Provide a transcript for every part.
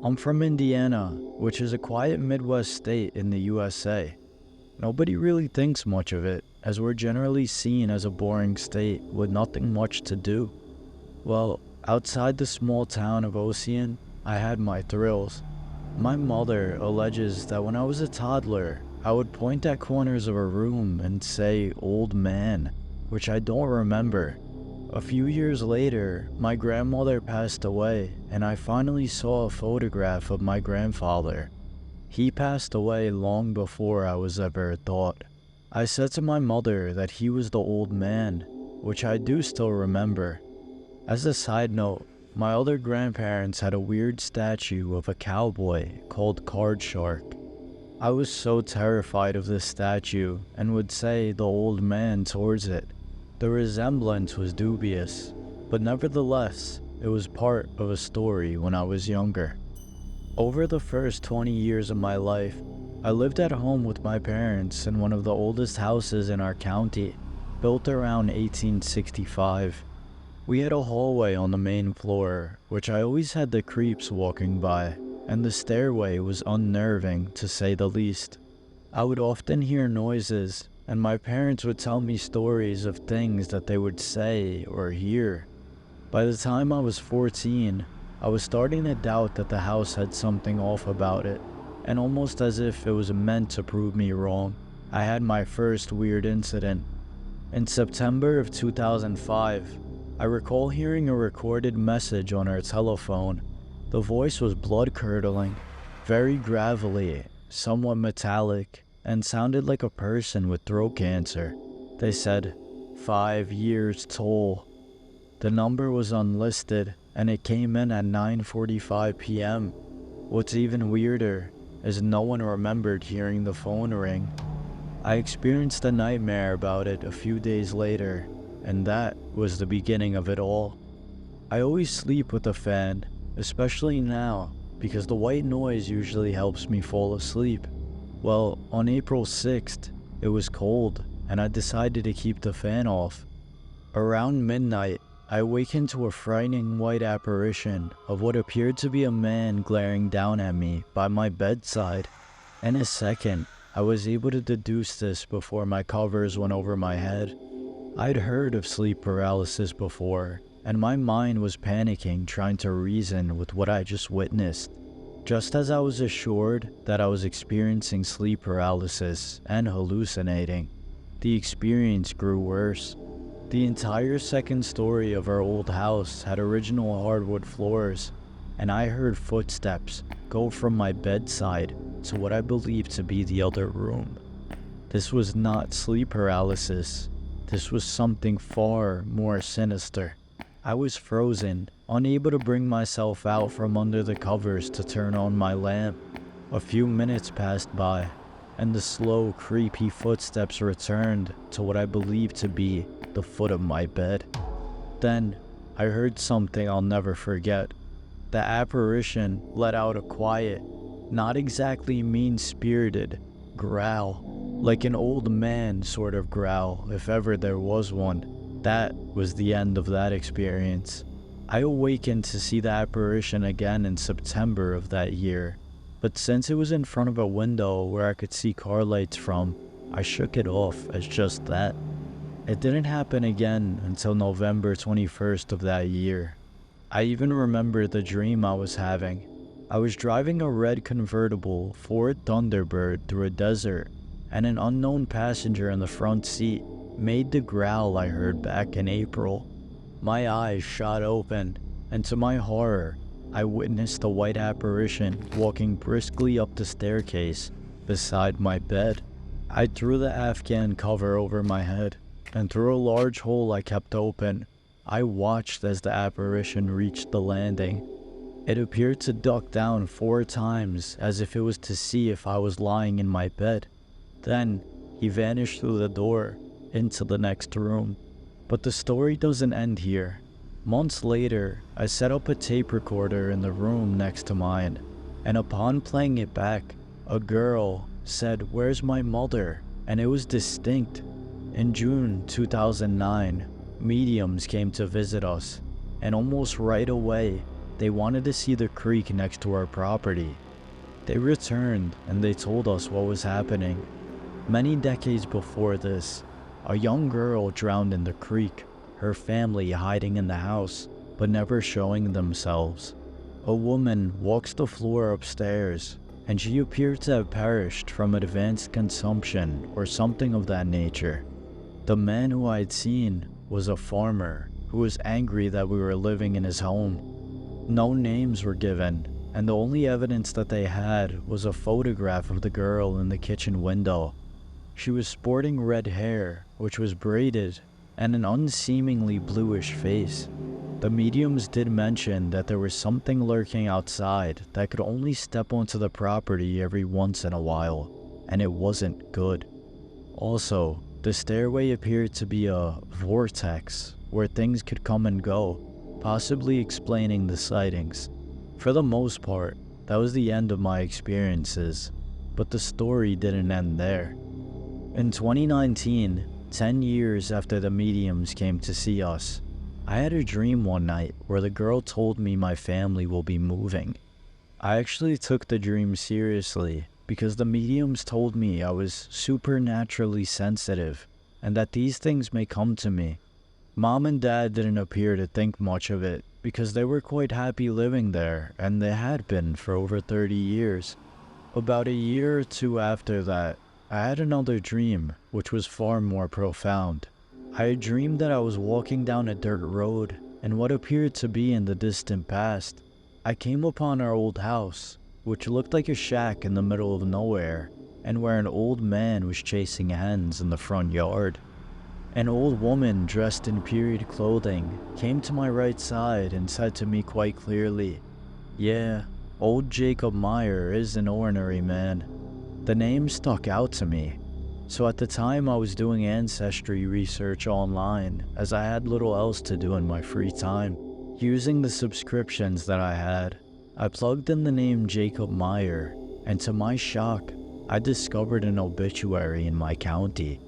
I'm from Indiana, which is a quiet Midwest state in the USA. Nobody really thinks much of it, as we're generally seen as a boring state with nothing much to do. Well, outside the small town of Ocean, I had my thrills. My mother alleges that when I was a toddler, I would point at corners of a room and say, "old man," which I don't remember. A few years later, my grandmother passed away, and I finally saw a photograph of my grandfather. He passed away long before I was ever a thought. I said to my mother that he was the old man, which I do still remember. As a side note, my other grandparents had a weird statue of a cowboy called Card Shark. I was so terrified of this statue and would say the old man towards it. The resemblance was dubious, but nevertheless, it was part of a story when I was younger. Over the first 20 years of my life, I lived at home with my parents in one of the oldest houses in our county, built around 1865. We had a hallway on the main floor, which I always had the creeps walking by, and the stairway was unnerving to say the least. I would often hear noises, and my parents would tell me stories of things that they would say or hear. By the time I was 14, I was starting to doubt that the house had something off about it, and almost as if it was meant to prove me wrong, I had my first weird incident. In September of 2005, I recall hearing a recorded message on our telephone. The voice was blood-curdling, very gravelly, somewhat metallic, and sounded like a person with throat cancer. They said, 5 years toll. The number was unlisted, and it came in at 9:45 p.m. What's even weirder is no one remembered hearing the phone ring. I experienced a nightmare about it a few days later, and that was the beginning of it all. I always sleep with a fan, especially now, because the white noise usually helps me fall asleep. Well, on April 6th, it was cold, and I decided to keep the fan off. Around midnight, I awakened to a frightening white apparition of what appeared to be a man glaring down at me by my bedside. In a second, I was able to deduce this before my covers went over my head. I'd heard of sleep paralysis before, and my mind was panicking trying to reason with what I just witnessed. Just as I was assured that I was experiencing sleep paralysis and hallucinating, the experience grew worse. The entire second story of our old house had original hardwood floors, and I heard footsteps go from my bedside to what I believed to be the other room. This was not sleep paralysis. This was something far more sinister. I was frozen, unable to bring myself out from under the covers to turn on my lamp. A few minutes passed by, and the slow, creepy footsteps returned to what I believed to be the foot of my bed. Then, I heard something I'll never forget. The apparition let out a quiet, not exactly mean-spirited, growl, like an old man sort of growl, if ever there was one. That was the end of that experience. I awakened to see the apparition again in September of that year, but since it was in front of a window where I could see car lights from, I shook it off as just that. It didn't happen again until November 21st of that year. I even remember the dream I was having. I was driving a red convertible Ford Thunderbird through a desert, and an unknown passenger in the front seat made the growl I heard back in April. My eyes shot open, and to my horror, I witnessed a white apparition walking briskly up the staircase beside my bed. I threw the Afghan cover over my head, and through a large hole I kept open, I watched as the apparition reached the landing. It appeared to duck down 4 times as if it was to see if I was lying in my bed. Then, he vanished through the door into the next room. But the story doesn't end here. Months later, I set up a tape recorder in the room next to mine, and upon playing it back, a girl said, "Where's my mother?" and it was distinct. In June 2009, mediums came to visit us, and almost right away, They wanted to see the creek next to our property. They returned and they told us what was happening. Many decades before this, a young girl drowned in the creek, her family hiding in the house, but never showing themselves. A woman walks the floor upstairs, and she appeared to have perished from advanced consumption or something of that nature. The man who I had seen was a farmer who was angry that we were living in his home. No names were given, and the only evidence that they had was a photograph of the girl in the kitchen window. She was sporting red hair, which was braided, and an unseemingly bluish face. The mediums did mention that there was something lurking outside that could only step onto the property every once in a while, and it wasn't good. Also, the stairway appeared to be a vortex where things could come and go, possibly explaining the sightings. For the most part, that was the end of my experiences, but the story didn't end there. In 2019, 10 years after the mediums came to see us, I had a dream one night where the girl told me my family will be moving. I actually took the dream seriously because the mediums told me I was supernaturally sensitive and that these things may come to me. Mom and Dad didn't appear to think much of it because they were quite happy living there, and they had been for over 30 years. About a year or two after that, I had another dream, which was far more profound. I had dreamed that I was walking down a dirt road, and what appeared to be in the distant past, I came upon our old house, which looked like a shack in the middle of nowhere, and where an old man was chasing hens in the front yard. An old woman dressed in period clothing came to my right side and said to me quite clearly, "Yeah, old Jacob Meyer is an ordinary man." The name stuck out to me. So at the time I was doing ancestry research online, as I had little else to do in my free time. Using the subscriptions that I had, I plugged in the name Jacob Meyer, and to my shock, I discovered an obituary in my county.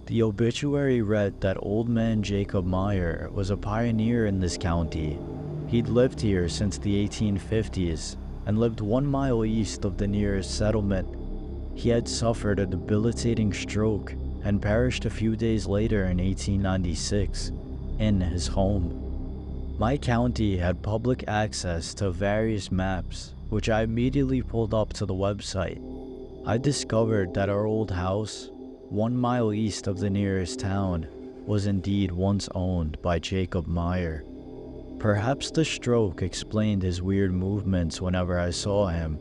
The obituary read that old man Jacob Meyer was a pioneer in this county. He'd lived here since the 1850s and lived 1 mile east of the nearest settlement. He had suffered a debilitating stroke and perished a few days later in 1896 in his home. My county had public access to various maps, which I immediately pulled up to the website. I discovered that our old house, 1 mile east of the nearest town, was indeed once owned by Jacob Meyer. Perhaps the stroke explained his weird movements whenever I saw him.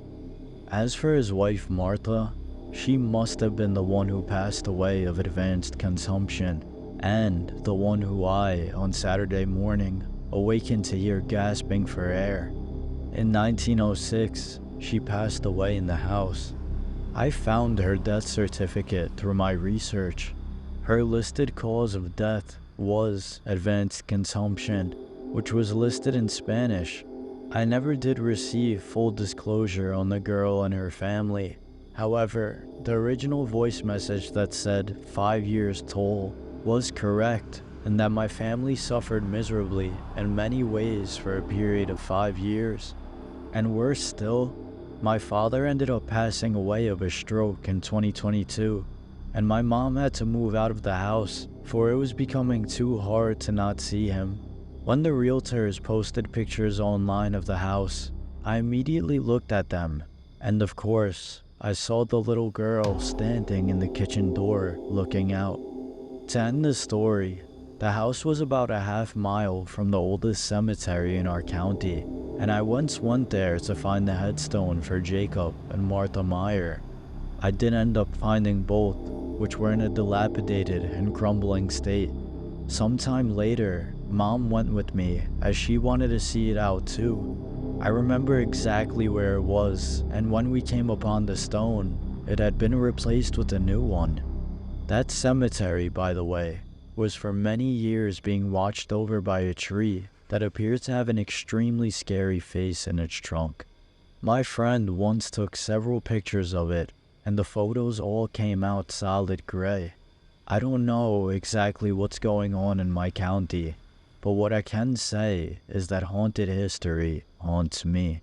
As for his wife Martha, she must have been the one who passed away of advanced consumption, and the one who I, on Saturday morning, awakened to hear gasping for air. In 1906, she passed away in the house. I found her death certificate through my research. Her listed cause of death was advanced consumption, which was listed in Spanish. I never did receive full disclosure on the girl and her family. However, the original voice message that said 5 years toll was correct, and that my family suffered miserably in many ways for a period of 5 years. And worse still, my father ended up passing away of a stroke in 2022, and my mom had to move out of the house, for it was becoming too hard to not see him. When the realtors posted pictures online of the house, I immediately looked at them, and of course, I saw the little girl standing in the kitchen door looking out. To end the story, the house was about a half mile from the oldest cemetery in our county, and I once went there to find the headstone for Jacob and Martha Meyer. I did end up finding both, which were in a dilapidated and crumbling state. Sometime later, Mom went with me as she wanted to see it out too. I remember exactly where it was, and when we came upon the stone, it had been replaced with a new one. That cemetery, by the way, was for many years being watched over by a tree that appeared to have an extremely scary face in its trunk. My friend once took several pictures of it, and the photos all came out solid gray. I don't know exactly what's going on in my county, But what I can say is that haunted history haunts me.